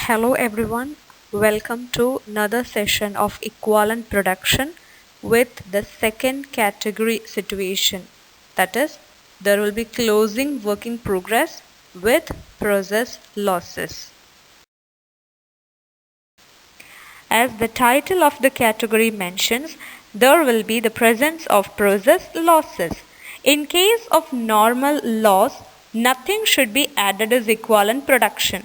Hello everyone, welcome to another session of equivalent production with the second category situation. That is, there will be closing work in progress with process losses. As the title of the category mentions, there will be the presence of process losses. In case of normal loss, nothing should be added as equivalent production.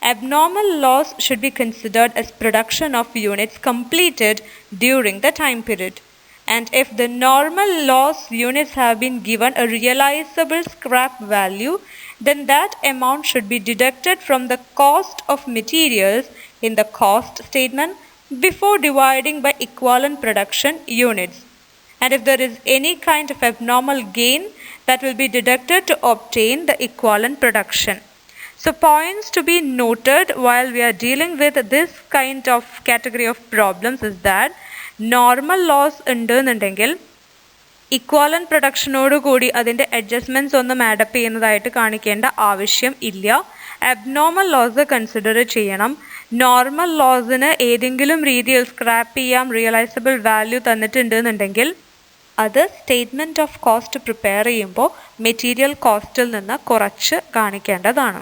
Abnormal loss should be considered as production of units completed during the time period. And if the normal loss units have been given a realizable scrap value, then that amount should be deducted from the cost of materials in the cost statement before dividing by equivalent production units. And if there is any kind of abnormal gain, that will be deducted to obtain the equivalent production. So points to be noted while we are dealing with this kind of category of problems is that normal loss ഉണ്ടെന്നുണ്ടെങ്കിൽ equivalent പ്രൊഡക്ഷനോട് കൂടി അതിൻ്റെ adjustments ഒന്നും add up ചെയ്യുന്നതായിട്ട് കാണിക്കേണ്ട ആവശ്യം ഇല്ല. Abnormal loss consider ചെയ്യണം. Normal ലോസിന് ഏതെങ്കിലും രീതിയിൽ സ്ക്രാപ്പ് ചെയ്യാം റിയലൈസബിൾ വാല്യൂ തന്നിട്ടുണ്ടെന്നുണ്ടെങ്കിൽ അത് സ്റ്റേറ്റ്മെൻറ്റ് ഓഫ് കോസ്റ്റ് പ്രിപ്പയർ ചെയ്യുമ്പോൾ മെറ്റീരിയൽ കോസ്റ്റിൽ നിന്ന് കുറച്ച് കാണിക്കേണ്ടതാണ്.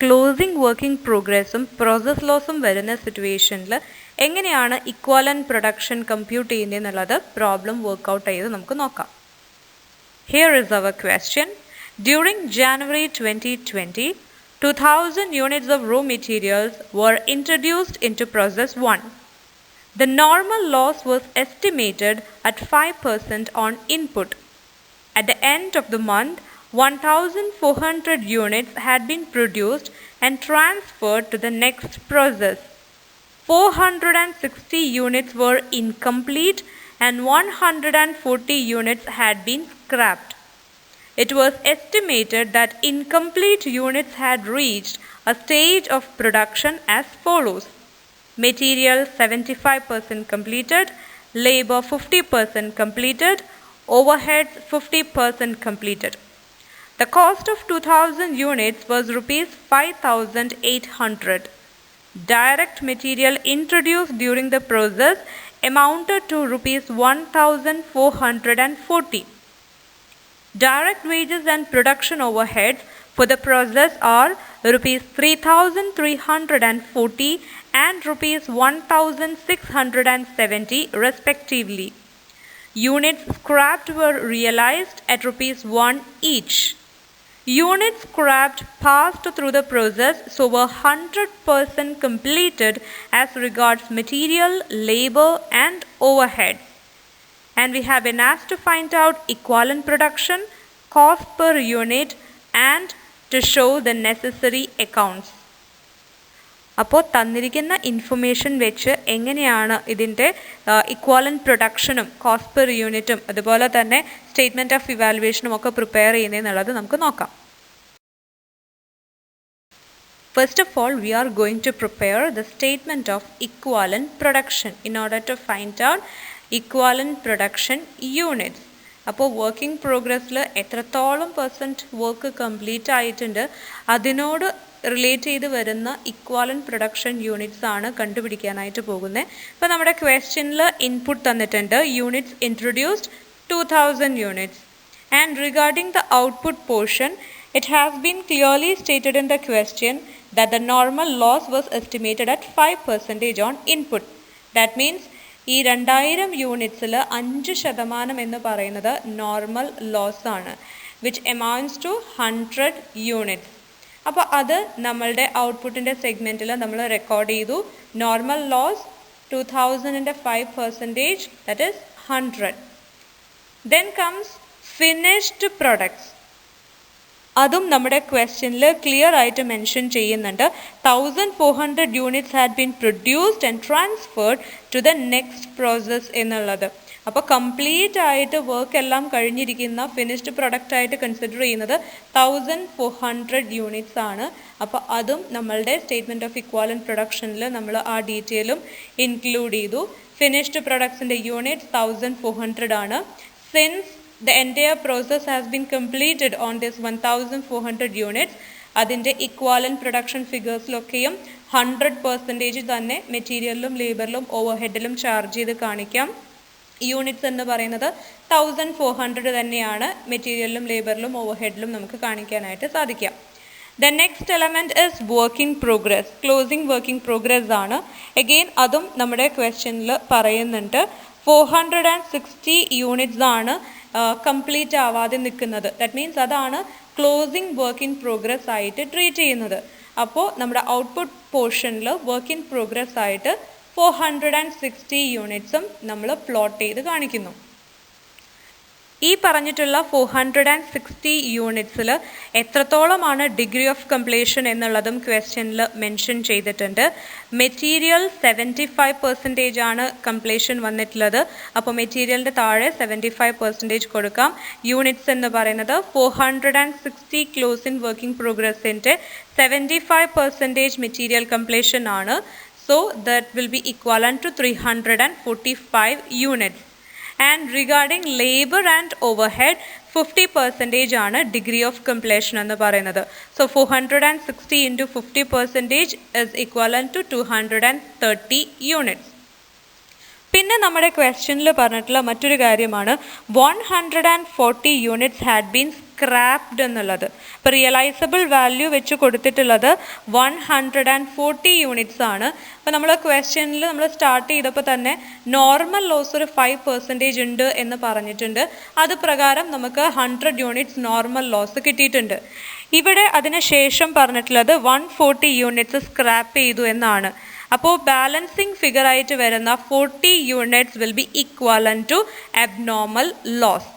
ക്ലോസിംഗ് വർക്കിംഗ് പ്രോഗ്രസ്സും പ്രോസസ് ലോസും വരുന്ന സിറ്റുവേഷനിൽ എങ്ങനെയാണ് ഇക്വാലന്റ് പ്രൊഡക്ഷൻ കമ്പ്യൂട്ട് ചെയ്യുന്നത് എന്നുള്ളത് പ്രോബ്ലം വർക്കൗട്ട് ചെയ്ത് നമുക്ക് നോക്കാം. Here is our question. During January 2020, 2000 units of raw materials were introduced into process 1. The normal loss was estimated at 5% on input. At the end of the month, 1,400 units had been produced and transferred to the next process. 460 units were incomplete and 140 units had been scrapped. It was estimated that incomplete units had reached a stage of production as follows: material 75% completed, labor 50% completed, overheads 50% completed. The cost of 2000 units was rupees 5,800. Direct material introduced during the process amounted to rupees 1,440. Direct wages and production overheads for the process are rupees 3,340 and rupees 1,670 respectively. Units scrapped were realized at rupees 1 each. Units scrapped passed through the process, so were 100% completed as regards material, labor and overheads. And we have been asked to find out equivalent production, cost per unit and to show the necessary accounts. അപ്പോൾ തന്നിരിക്കുന്ന information വെച്ച് എങ്ങനെയാണ് ഇതിൻ്റെ equivalent പ്രൊഡക്ഷനും cost per യൂണിറ്റും അതുപോലെ തന്നെ statement of ഇവാലുവേഷനും ഒക്കെ prepare ചെയ്യുന്നതെന്നുള്ളത് നമുക്ക് നോക്കാം. First of all, we are going to prepare the statement of equivalent production in order to find out equivalent production units. അപ്പോൾ വർക്കിംഗ് പ്രോഗ്രസ്സിൽ എത്രത്തോളം പെർസെൻറ്റ് വർക്ക് കംപ്ലീറ്റ് ആയിട്ടുണ്ട് അതിനോട് റിലേറ്റ് ചെയ്ത് വരുന്ന ഇക്വാലന്റ് പ്രൊഡക്ഷൻ യൂണിറ്റ്സ് ആണ് കണ്ടുപിടിക്കാനായിട്ട് പോകുന്നത്. ഇപ്പോൾ നമ്മുടെ ക്വസ്റ്റ്യനിൽ ഇൻപുട്ട് തന്നിട്ടുണ്ട് units introduced 2000 units. And regarding the output portion, it has been clearly stated in the question that the normal loss was estimated at 5% on input. That means ഈ 2000 യൂണിറ്റ്സിൽ 5% എന്ന് പറയുന്നത് നോർമൽ ലോസ് ആണ്, വിച്ച് എമൗണ്ട്സ് ടു 100 യൂണിറ്റ്സ്. അപ്പോൾ അത് നമ്മളുടെ ഔട്ട്പുട്ടിൻ്റെ സെഗ്മെൻറ്റിൽ നമ്മൾ റെക്കോർഡ് ചെയ്തു. നോർമൽ ലോസ് 2000ൻ്റെ 5%, that is 100. Then comes finished products. അതും നമ്മുടെ ക്വസ്റ്റ്യനിൽ ക്ലിയർ ആയിട്ട് മെൻഷൻ ചെയ്യുന്നുണ്ട്. 1400 units had been produced and transferred to the next process എന്നുള്ളത്. അപ്പോൾ കംപ്ലീറ്റ് ആയിട്ട് വർക്ക് എല്ലാം കഴിഞ്ഞിരിക്കുന്ന ഫിനിഷ്ഡ് പ്രൊഡക്റ്റ് ആയിട്ട് കൺസിഡർ ചെയ്യുന്നത് 1400 യൂണിറ്റ്സ് ആണ്. അപ്പോൾ അതും നമ്മളുടെ സ്റ്റേറ്റ്മെൻറ്റ് ഓഫ് ഇക്വാലന്റ് പ്രൊഡക്ഷനിൽ നമ്മൾ ആ ഡീറ്റെയിലും ഇൻക്ലൂഡ് ചെയ്തു. ഫിനിഷ്ഡ് പ്രൊഡക്ട്സിൻ്റെ യൂണിറ്റ്സ് 1400 ആണ്. Since the entire process has been completed on this 1400 units, അതിൻ്റെ ഇക്വാലൻ്റ് പ്രൊഡക്ഷൻ ഫിഗേഴ്സിലൊക്കെയും 100% തന്നെ മെറ്റീരിയലിലും ലേബറിലും ഓവർഹെഡിലും ചാർജ് ചെയ്ത് കാണിക്കാം. യൂണിറ്റ്സ് എന്ന് പറയുന്നത് 1400 തന്നെയാണ് മെറ്റീരിയലിലും ലേബറിലും ഓവർഹെഡിലും നമുക്ക് കാണിക്കാനായിട്ട് സാധിക്കാം. The next element is work in progress. Closing work in progress ആണ്. Again അതും നമ്മുടെ ക്വസ്റ്റ്യനിൽ പറയുന്നുണ്ട്. 460 യൂണിറ്റ്സ് ആണ് കംപ്ലീറ്റ് ആവാതെ നിൽക്കുന്നത്. ദാറ്റ് മീൻസ് അതാണ് ക്ലോസിംഗ് വർക്ക് ഇൻ പ്രോഗ്രസ് ആയിട്ട് ട്രീറ്റ് ചെയ്യുന്നത്. അപ്പോൾ നമ്മുടെ ഔട്ട്പുട്ട് പോർഷനിൽ വർക്ക് ഇൻ പ്രോഗ്രസ് ആയിട്ട് 460 യൂണിറ്റ്സും നമ്മൾ പ്ലോട്ട് ചെയ്ത് കാണിക്കുന്നു. ഈ പറഞ്ഞിട്ടുള്ള 460 യൂണിറ്റ്സിൽ എത്രത്തോളമാണ് ഡിഗ്രി ഓഫ് കംപ്ലീഷൻ എന്നുള്ളതും ക്വസ്റ്റ്യനിൽ മെൻഷൻ ചെയ്തിട്ടുണ്ട്. മെറ്റീരിയൽ 75% ആണ് കംപ്ലീഷൻ വന്നിട്ടുള്ളത്. അപ്പോൾ മെറ്റീരിയലിൻ്റെ താഴെ 75% കൊടുക്കാം. യൂണിറ്റ്സ് എന്ന് പറയുന്നത് 460 ക്ലോസ് ഇൻ വർക്കിംഗ് പ്രോഗ്രസിൻ്റെ 75% മെറ്റീരിയൽ കംപ്ലീഷൻ ആണ്. So that will be equivalent to 345 units. And regarding labor and overhead, 50% ആണ് ഡിഗ്രി ഓഫ് കംപ്ലീഷൻ എന്ന് പറയുന്നത്. So 460 into 50% is equivalent to 230 units. പിന്നെ നമ്മുടെ ക്വസ്റ്റ്യനിൽ പറഞ്ഞിട്ടുള്ള മറ്റൊരു കാര്യമാണ് 140 യൂണിറ്റ്സ് ഹാഡ് ബീൻ സ്ക്രാപ്ഡ് എന്നുള്ളത്. ഇപ്പോൾ റിയലൈസബിൾ വാല്യൂ വെച്ച് കൊടുത്തിട്ടുള്ളത് 140 യൂണിറ്റ്സ് ആണ്. അപ്പോൾ നമ്മൾ ക്വസ്റ്റ്യനിൽ നമ്മൾ സ്റ്റാർട്ട് ചെയ്തപ്പോൾ തന്നെ നോർമൽ ലോസ് ഒരു 5% ഉണ്ട് എന്ന് പറഞ്ഞിട്ടുണ്ട്. അത് പ്രകാരം നമുക്ക് 100 യൂണിറ്റ്സ് നോർമൽ ലോസ് കിട്ടിയിട്ടുണ്ട്. ഇവിടെ അതിന് ശേഷം പറഞ്ഞിട്ടുള്ളത് 140 യൂണിറ്റ്സ് സ്ക്രാപ്പ് ചെയ്തു എന്നാണ്. അപ്പോൾ ബാലൻസിങ് ഫിഗർ ആയിട്ട് വരുന്ന 40 units will be equivalent to abnormal loss.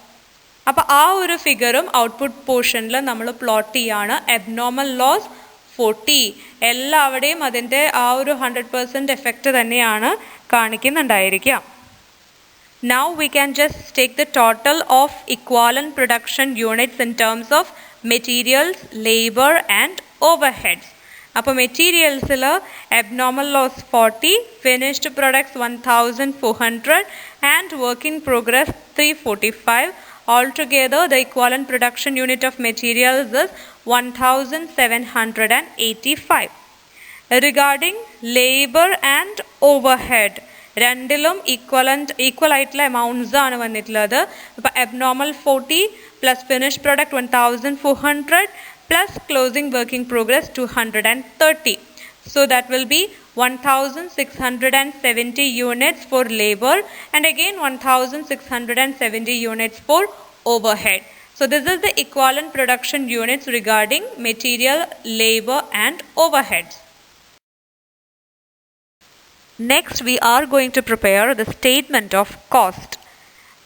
അപ്പോൾ ആ ഒരു ഫിഗറും ഔട്ട്പുട്ട് പോർഷനിൽ നമ്മൾ പ്ലോട്ട് ചെയ്യാണ്. അബ്നോർമൽ ലോസ് 40 എല്ലാവിടെയും അതിൻ്റെ ആ ഒരു 100% എഫക്റ്റ് തന്നെയാണ് കാണിക്കുന്നുണ്ടായിരിക്കുക. Now we can just take the total of equivalent production units in terms of materials, labor and overheads. അപ്പോൾ മെറ്റീരിയൽസിൽ abnormal loss 40, finished products 1400 and work in progress 345. Altogether the equivalent production unit of materials is 1785. Regarding labor and overhead, രണ്ടിലും equal ആയിട്ടുള്ള amounts ആണ് വന്നിട്ടുള്ളത്. അപ്പോൾ abnormal 40 plus finished product 1400 plus closing work in progress 230. So that will be 1670 units for labor and again 1670 units for overhead. So this is the equivalent production units regarding material, labor and overheads. Next we are going to prepare the statement of cost.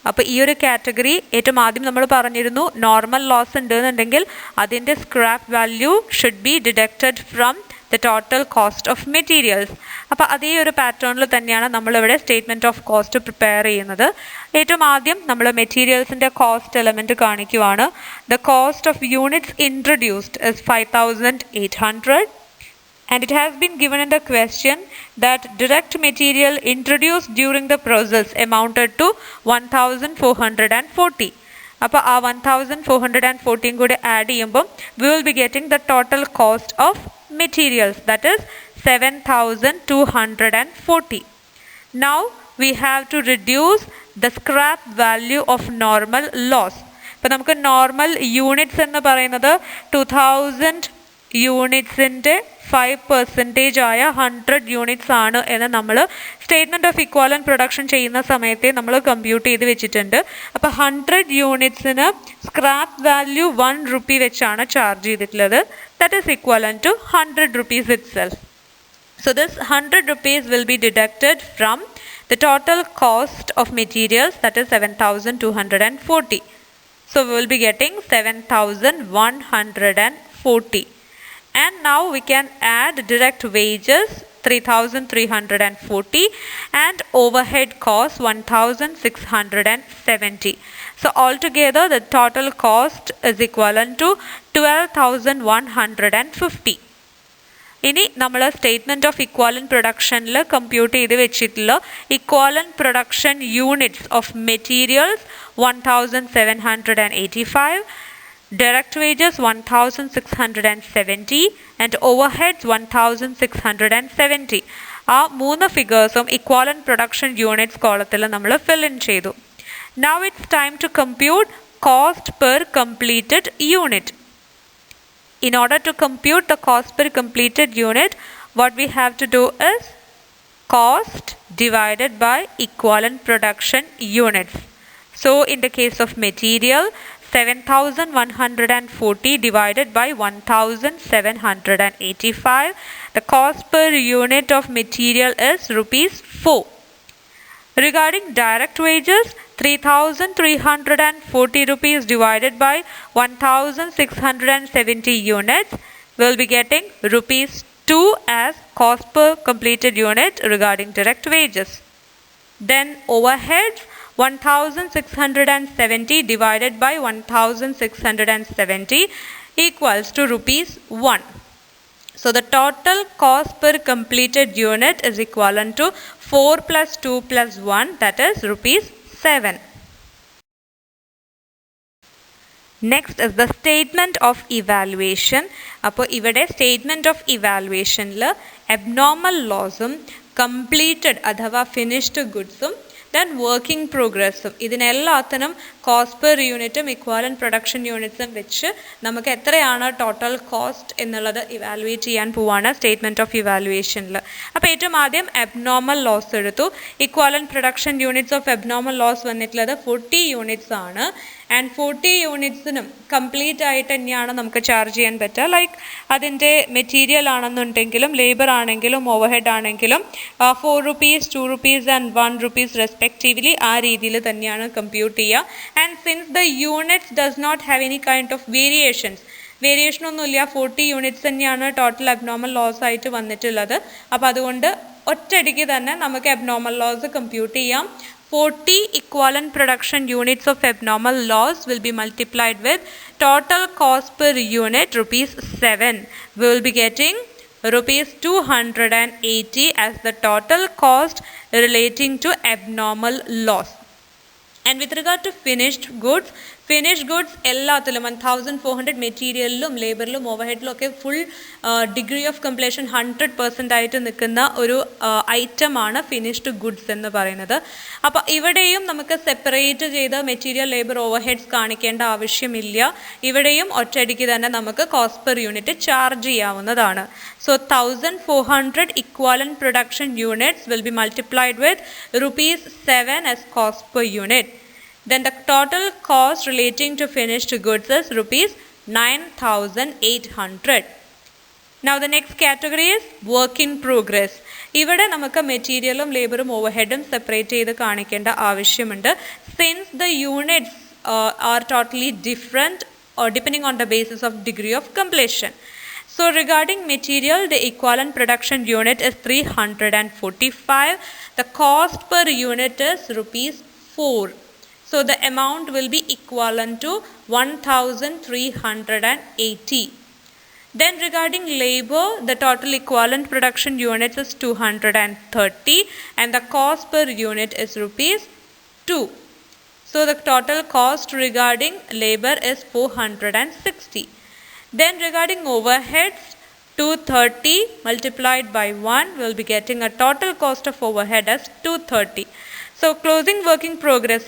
അപ്പോൾ ഈ ഒരു category ഏറ്റവും ആദ്യം നമ്മൾ പറഞ്ഞിരുന്നു normal loss ഉണ്ടെന്നുണ്ടെങ്കിൽ അതിൻ്റെ scrap value should be deducted from the total cost of materials. അപ്പോൾ അതേ ഒരു പാറ്റേണിൽ തന്നെയാണ് നമ്മളിവിടെ സ്റ്റേറ്റ്മെൻറ്റ് ഓഫ് കോസ്റ്റ് പ്രിപ്പയർ ചെയ്യുന്നത്. ഏറ്റവും ആദ്യം നമ്മൾ മെറ്റീരിയൽസിൻ്റെ കോസ്റ്റ് എലമെൻറ്റ് കാണിക്കുവാണ്. The cost of units introduced is 5800. And it has been given in the question that direct material introduced during the process amounted to 1440. അപ്പോൾ ആ 1440 കൂടി ആഡ് ചെയ്യുമ്പോൾ we will be getting the total cost of materials, that is 7240. Now we have to reduce the scrap value of normal loss. അപ്പോൾ നമുക്ക് normal units എന്ന് പറയുന്നത് 2000 യൂണിറ്റ്സിൻ്റെ 5% ആയ 100 units ആണ് എന്ന് നമ്മൾ സ്റ്റേറ്റ്മെൻറ്റ് ഓഫ് ഇക്വാലൻ്റ് പ്രൊഡക്ഷൻ ചെയ്യുന്ന സമയത്തെ നമ്മൾ കമ്പ്യൂട്ട് ചെയ്ത് വെച്ചിട്ടുണ്ട്. അപ്പോൾ 100 യൂണിറ്റ്സിന് സ്ക്രാപ്പ് വാല്യൂ 1 rupee വെച്ചാണ് ചാർജ് ചെയ്തിട്ടുള്ളത്. That is equivalent to 100 rupees itself. So this 100 rupees will be deducted from the total cost of materials, that is 7240. So we will be getting 7140. And now we can add direct wages 3340 and overhead cost 1670. So altogether the total cost is equivalent to 12150. ഇനി നമ്മൾ statement of equivalent പ്രൊഡക്ഷനിൽ compute ചെയ്ത് വെച്ചിട്ടുള്ള equivalent production units of materials 1785, direct wages 1670 and overheads 1670. ആ മൂന്ന് ഫിഗേഴ്സും equivalent production units കോളത്തിൽ നമ്മൾ fill in ചെയ്തു. Now it's time to compute cost per completed unit. In order to compute the cost per completed unit, what we have to do is cost divided by equivalent production units. So in the case of material, 7,140 divided by 1,785. The cost per unit of material is rupees 4. Regarding direct wages, 3,340 rupees divided by 1,670 units, will be getting rupees 2 as cost per completed unit regarding direct wages. Then overheads, 1,670 divided by 1,670 equals to rupees 1. So the total cost per completed unit is equivalent to 4 plus 2 plus 1, that is rupees 7. Next is the statement of evaluation. അപ്പോൾ ഇവിടെ statement of evaluationൽ abnormal lossum completed അഥവാ finished goodsum then working progressum ഇതിനെല്ലാത്തിനും cost per യൂണിറ്റും equivalent production യൂണിറ്റ്സും വെച്ച് നമുക്ക് എത്രയാണ് ടോട്ടൽ കോസ്റ്റ് എന്നുള്ളത് ഇവാലുവേറ്റ് ചെയ്യാൻ പോവാണ് സ്റ്റേറ്റ്മെൻറ്റ് ഓഫ് ഇവാലുവേഷനിൽ. അപ്പോൾ ഏറ്റവും ആദ്യം അബ്നോർമൽ ലോസ് എടുത്തു. Equivalent production units of abnormal loss വന്നിട്ടുള്ളത് 40 യൂണിറ്റ്സ് ആണ്. ആൻഡ് 40 യൂണിറ്റ്സിനും കംപ്ലീറ്റ് ആയിട്ട് തന്നെയാണ് നമുക്ക് ചാർജ് ചെയ്യാൻ പറ്റുക. ലൈക്ക് അതിൻ്റെ മെറ്റീരിയൽ ആണെന്നുണ്ടെങ്കിലും ലേബർ ആണെങ്കിലും ഓവർഹെഡ് ആണെങ്കിലും 4 rupees 2 rupees and 1 rupees respectively ആ രീതിയിൽ തന്നെയാണ് കമ്പ്യൂട്ട് ചെയ്യുക. And since the units does not have any kind of variation ഒന്നുമില്ല, 40 യൂണിറ്റ്സ് തന്നെയാണ് ടോട്ടൽ അബ്നോർമൽ ലോസ് ആയിട്ട് വന്നിട്ടുള്ളത്. അപ്പോൾ അതുകൊണ്ട് ഒറ്റയടിക്ക് തന്നെ നമുക്ക് അബ്നോർമൽ ലോസ് കമ്പ്യൂട്ട് ചെയ്യാം. 40 equivalent production units of abnormal loss will be multiplied with total cost per unit rupees 7. We will be getting rupees 280 as the total cost relating to abnormal loss. And with regard to finished goods എല്ലാത്തിലും 1400 മെറ്റീരിയലിലും ലേബറിലും ഓവർഹെഡിലും ഒക്കെ full degree of completion 100% ആയിട്ട് നിൽക്കുന്ന ഒരു ഐറ്റമാണ് finished goods എന്ന് പറയുന്നത്. അപ്പോൾ ഇവിടെയും നമുക്ക് സെപ്പറേറ്റ് ചെയ്ത് മെറ്റീരിയൽ ലേബർ ഓവർഹെഡ്സ് കാണിക്കേണ്ട ആവശ്യമില്ല. ഇവിടെയും ഒറ്റയടിക്ക് തന്നെ നമുക്ക് കോസ്റ്റ് പെർ യൂണിറ്റ് ചാർജ് ചെയ്യാവുന്നതാണ്. So 1400 equivalent production units will be multiplied with rupees 7 as cost per unit. Then the total cost relating to finished goods is rupees 9,800. Now the next category is work in progress. ഇവിടെ നമുക്ക് മെറ്റീരിയലും ലേബറും ഓവർഹെഡും separate ചെയ്ത് കാണിക്കേണ്ട ആവശ്യമുണ്ട്. Since the units are totally different depending on the basis of degree of completion. So regarding material, the equivalent production unit is 345. The cost per unit is rupees 4. So the amount will be equivalent to 1,380. Then regarding labor, the total equivalent production units is 230 and the cost per unit is rupees 2. So the total cost regarding labor is 460. Then regarding overheads, 230 multiplied by 1 will be getting a total cost of overhead as 230. So closing working progress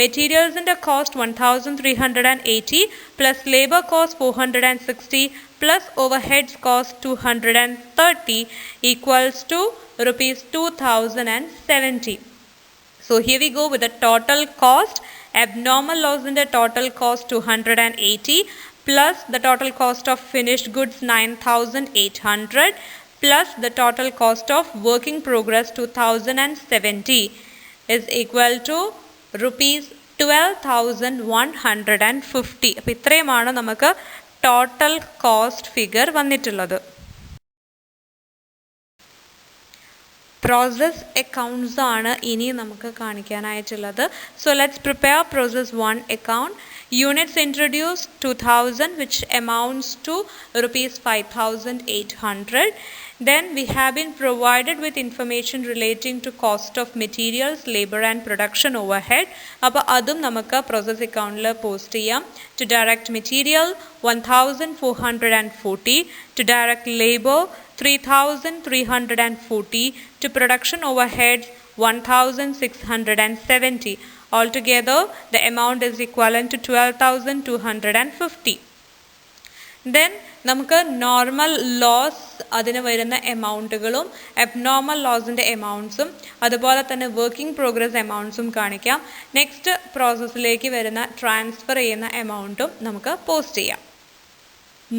materials in the cost 1,380 plus labor cost 460 plus overheads cost 230 equals to rupees 2,070. So here we go with the total cost. Abnormal loss in the total cost 280 plus the total cost of finished goods 9,800 plus the total cost of working progress 2,070 is equal to rupees 12,150. അപ്പോൾ ഇത്രയുമാണ് നമുക്ക് total cost figure വന്നിട്ടുള്ളത്. Process accounts ആണ് ഇനി നമുക്ക് കാണിക്കാനായിട്ടുള്ളത്. So let's prepare process 1 account. Units introduced 2000, which amounts to rupees 5800. Then we have been provided with information relating to cost of materials, labor and production overhead. അപ്പോൾ അതും നമുക്ക് process അക്കൗണ്ടിൽ post ചെയ്യാം. To direct material 1440, to direct labor 3340, to production overheads 1670. Altogether, the amount is equivalent to 12,250. Then നമുക്ക് normal loss അതിന് വരുന്ന എമൗണ്ടുകളും abnormal ലോസിൻ്റെ എമൗണ്ട്സും അതുപോലെ തന്നെ വർക്കിംഗ് പ്രോഗ്രസ് എമൗണ്ട്സും കാണിക്കാം. നെക്സ്റ്റ് പ്രോസസ്സിലേക്ക് വരുന്ന ട്രാൻസ്ഫർ ചെയ്യുന്ന എമൗണ്ടും നമുക്ക് പോസ്റ്റ് ചെയ്യാം.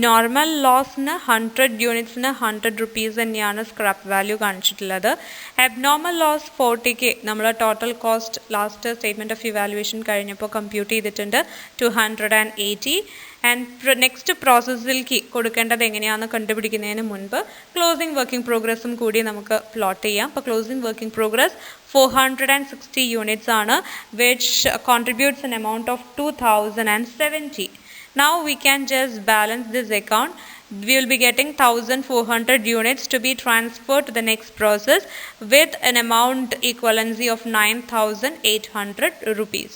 നോർമൽ ലോസിന് 100 യൂണിറ്റ്സിന് 100 റുപ്പീസ് തന്നെയാണ് സ്ക്രാപ്പ് വാല്യൂ കാണിച്ചിട്ടുള്ളത്. അബ്നോർമൽ ലോസ് 40K നമ്മൾ total cost last statement of evaluation കഴിഞ്ഞപ്പോൾ കമ്പ്യൂട്ട് ചെയ്തിട്ടുണ്ട് 280. ആൻഡ് നെക്സ്റ്റ് പ്രോസസ്സിലേക്ക് കൊടുക്കേണ്ടത് എങ്ങനെയാണെന്ന് കണ്ടുപിടിക്കുന്നതിന് മുൻപ് ക്ലോസിംഗ് വർക്കിംഗ് പ്രോഗ്രസ്സും കൂടി നമുക്ക് പ്ലോട്ട് ചെയ്യാം. അപ്പോൾ ക്ലോസിംഗ് വർക്കിംഗ് പ്രോഗ്രസ് 460 യൂണിറ്റ്സ് ആണ്, which contributes N amount of 2070. Now we can just balance this account. We will be getting 1400 units to be transferred to the next process with an amount equivalency of 9800 rupees.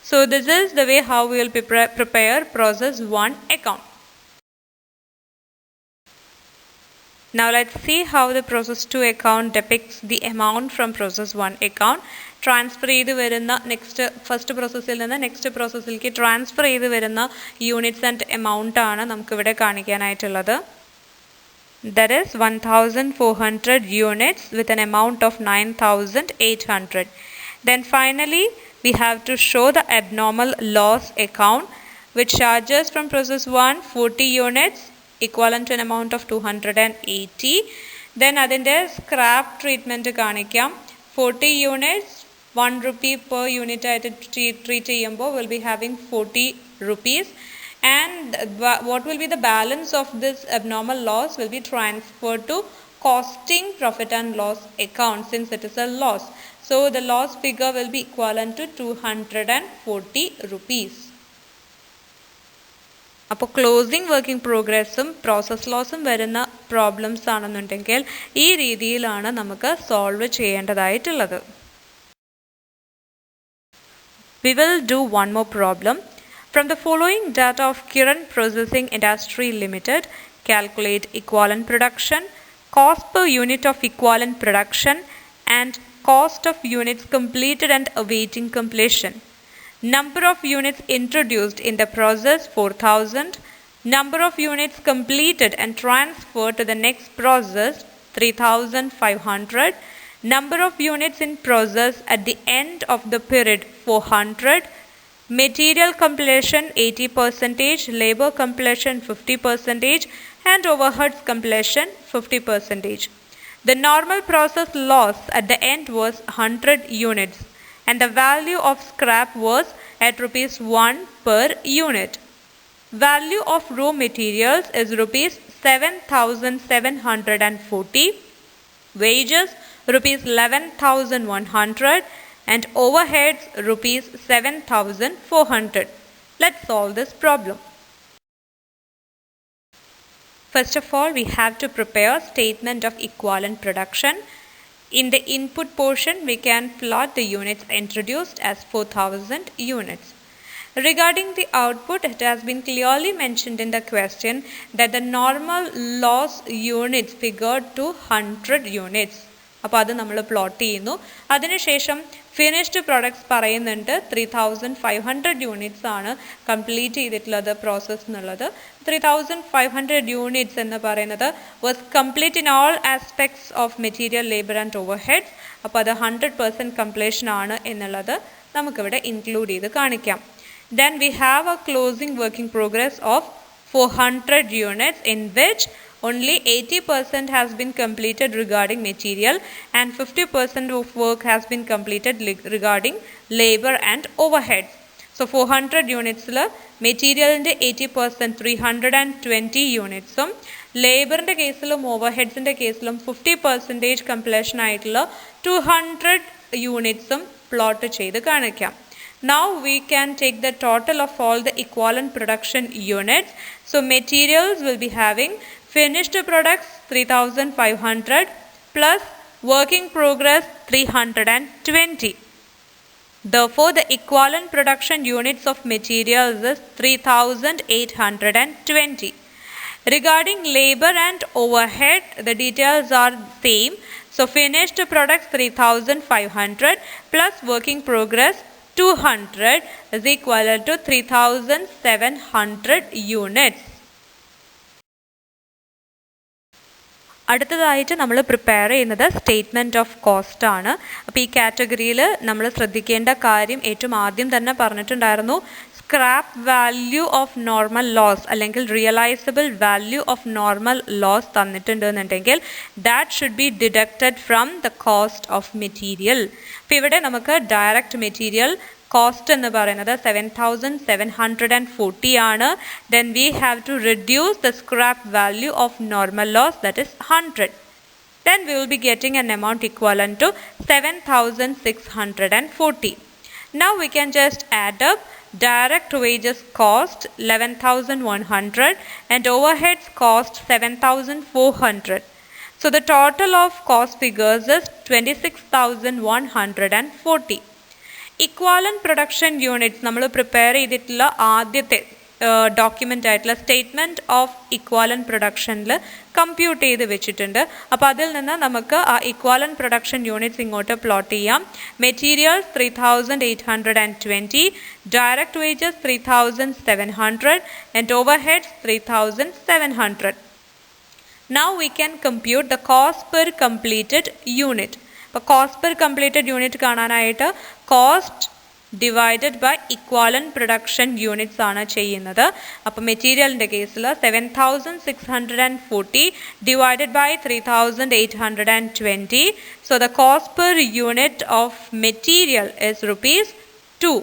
So this is the way how we will prepare process 1 account. Now let's see how the process 2 account depicts the amount from process 1 account. Transfer ചെയ്ത് വരുന്ന next first പ്രോസസ്സിൽ നിന്ന് next പ്രോസസ്സിലേക്ക് transfer ചെയ്ത് വരുന്ന units and എമൗണ്ടാണ് നമുക്കിവിടെ കാണിക്കാനായിട്ടുള്ളത്. That is 1400 units with an amount of 9800. Then finally we have to show the abnormal loss account, which charges from process 1 40 units equivalent to an amount of 280. Then അതിൻ്റെ scrap treatment കാണിക്കാം. 40 units 1 rupee per unit ആയിട്ട് treat ചെയ്യുമ്പോൾ will be having 40 rupees. And what will be the balance of this abnormal loss will be transferred to costing profit and loss account since it is a loss. So the loss figure will be equivalent to 240 rupees. അപ്പോൾ closing working പ്രോഗ്രസ്സും process ലോസും വരുന്ന problems ആണെന്നുണ്ടെങ്കിൽ ഈ രീതിയിലാണ് നമുക്ക് solve ചെയ്യേണ്ടതായിട്ടുള്ളത്. We will do one more problem. From the following data of Kiran Processing Industry Limited, calculate equivalent production, cost per unit of equivalent production and cost of units completed and awaiting completion. Number of units introduced in the process 4000, number of units completed and transferred to the next process 3500, number of units in process at the end of the period 400, material completion 80%, labor completion 50% and overheads completion 50%. The normal process loss at the end was 100 units and the value of scrap was at rupees 1 per unit. Value of raw materials is rupees 7740, wages rupees 11,100 and overheads rupees 7,400. Let's solve this problem. First of all, we have to prepare statement of equivalent production. In the input portion, we can plot the units introduced as 4000 units. Regarding the output, it has been clearly mentioned in the question that the normal loss units figured to 100 units. അപ്പോൾ അത് നമ്മൾ plot ചെയ്യുന്നു. അതിനുശേഷം finished products പറയുന്നുണ്ട് 3500 units ആണ് complete ചെയ്തിട്ടുള്ളത് process എന്നുള്ളത്. 3500 units എന്ന് പറയുന്നത് was complete in all aspects of material, labour and overheads. അപ്പോൾ അത് 100% കംപ്ലീഷൻ ആണ് എന്നുള്ളത് നമുക്കിവിടെ ഇൻക്ലൂഡ് ചെയ്ത് കാണിക്കാം. Then we have a closing working progress of 400 units in which only 80% has been completed regarding material and 50% of work has been completed regarding labor and overheads. So 400 units material in the 80% 320 units, labor in the case overheads in the case 50% completion 200 units plot ചെയ്ത് കാണിക്കാം. Now we can take the total of all the equivalent production units. So materials will be having finished products 3500 plus work in progress 320. Therefore, the equivalent production units of materials is 3820. Regarding labor and overhead, the details are same. So finished products 3500 plus work in progress 200 is equal to 3700 units. അടുത്തതായിട്ട് നമ്മൾ prepare ചെയ്യുന്നത് statement of cost ആണ്. അപ്പോൾ ഈ കാറ്റഗറിയിൽ നമ്മൾ ശ്രദ്ധിക്കേണ്ട കാര്യം ഏറ്റവും ആദ്യം തന്നെ പറഞ്ഞിട്ടുണ്ടായിരുന്നു, scrap value of normal loss അല്ലെങ്കിൽ realisable value of normal loss തന്നിട്ടുണ്ടെന്നുണ്ടെങ്കിൽ that should be deducted from the cost of material. അപ്പോൾ ഇവിടെ നമുക്ക് ഡയറക്റ്റ് മെറ്റീരിയൽ കോസ്റ്റ് എന്ന് പറയുന്നത് 7740 ആണ്. Then we have to reduce the scrap value of normal loss, that is 100. Then we will be getting an amount equivalent to 7640. Now we can just add up direct wages cost 11,100 and overheads cost 7,400. So the total of cost figures is 26,140. Equivalent production units നമ്മൾ prepare ചെയ്തിട്ടുള്ള ആദ്യത്തെ document ആയിട്ടുള്ള statement of equivalent പ്രൊഡക്ഷനിൽ compute ചെയ്ത് വെച്ചിട്ടുണ്ട്. അപ്പോൾ അതിൽ നിന്ന് നമുക്ക് ആ ഇക്വാലൻ്റ് പ്രൊഡക്ഷൻ യൂണിറ്റ്സ് ഇങ്ങോട്ട് പ്ലോട്ട് ചെയ്യാം. Materials 3820, direct wages 3700 and overheads 3700. Now we can compute the cost per completed unit. അപ്പോൾ കോസ്റ്റ് പെർ കംപ്ലീറ്റഡ് യൂണിറ്റ് കാണാനായിട്ട് cost divided by equivalent production units ആണ് ചെയ്യുന്നത്. അപ്പോൾ മെറ്റീരിയലിൻ്റെ കേസിൽ 7640 divided by 3820. So the cost per unit of material is ₹2.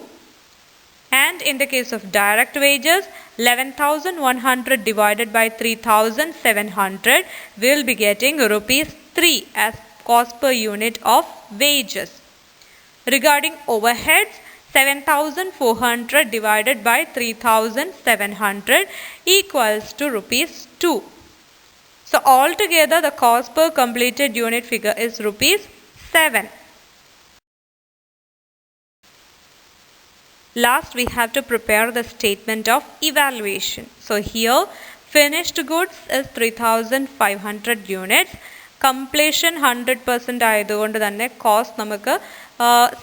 And in the case of direct wages, 11,100 divided by 3,700, we will be getting ₹3 as cost per unit of wages. Regarding overheads, 7,400 divided by 3,700 equals to ₹2. So altogether the cost per completed unit figure is ₹7. Last we have to prepare the statement of evaluation. So here finished goods is 3,500 units. Completion 100% ആയതുകൊണ്ട് തന്നെ cost നമുക്ക്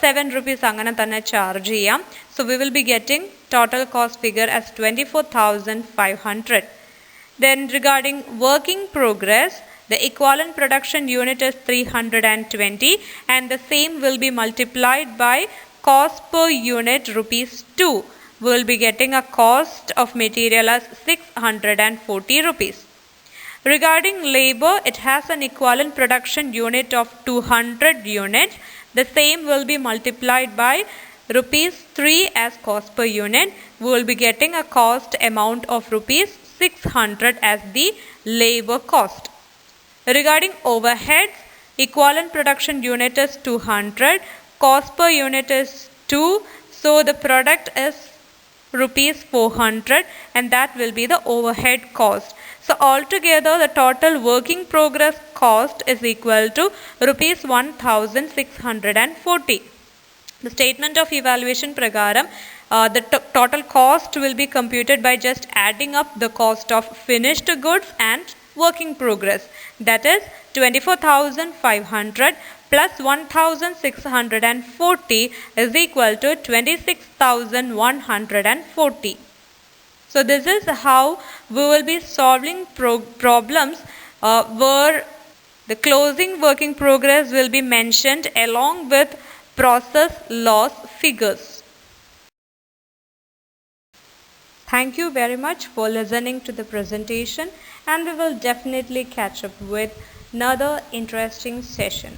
₹7 അങ്ങനെ തന്നെ charge ചെയ്യാം. So we will be getting total cost figure as 24,500. Then regarding work in progress, the equivalent production unit is 320 and the same will be multiplied by cost per unit ₹2. We will be getting a cost of material as ₹640. Regarding labor, it has an equivalent production unit of 200 units. The same will be multiplied by ₹3 as cost per unit. We will be getting a cost amount of ₹600 as the labor cost. Regarding overheads, equivalent production unit is 200. Cost per unit is 2. So the product is ₹400 and that will be the overhead cost. So altogether the total work in progress cost is equal to ₹1,640. The statement of evaluation pragaram the total cost will be computed by just adding up the cost of finished goods and work in progress. That is 24,500 plus 1,640 is equal to 26,140. So this is how we will be solving problems where the closing work in progress will be mentioned along with process loss figures. Thank you very much for listening to the presentation, and we will definitely catch up with another interesting session.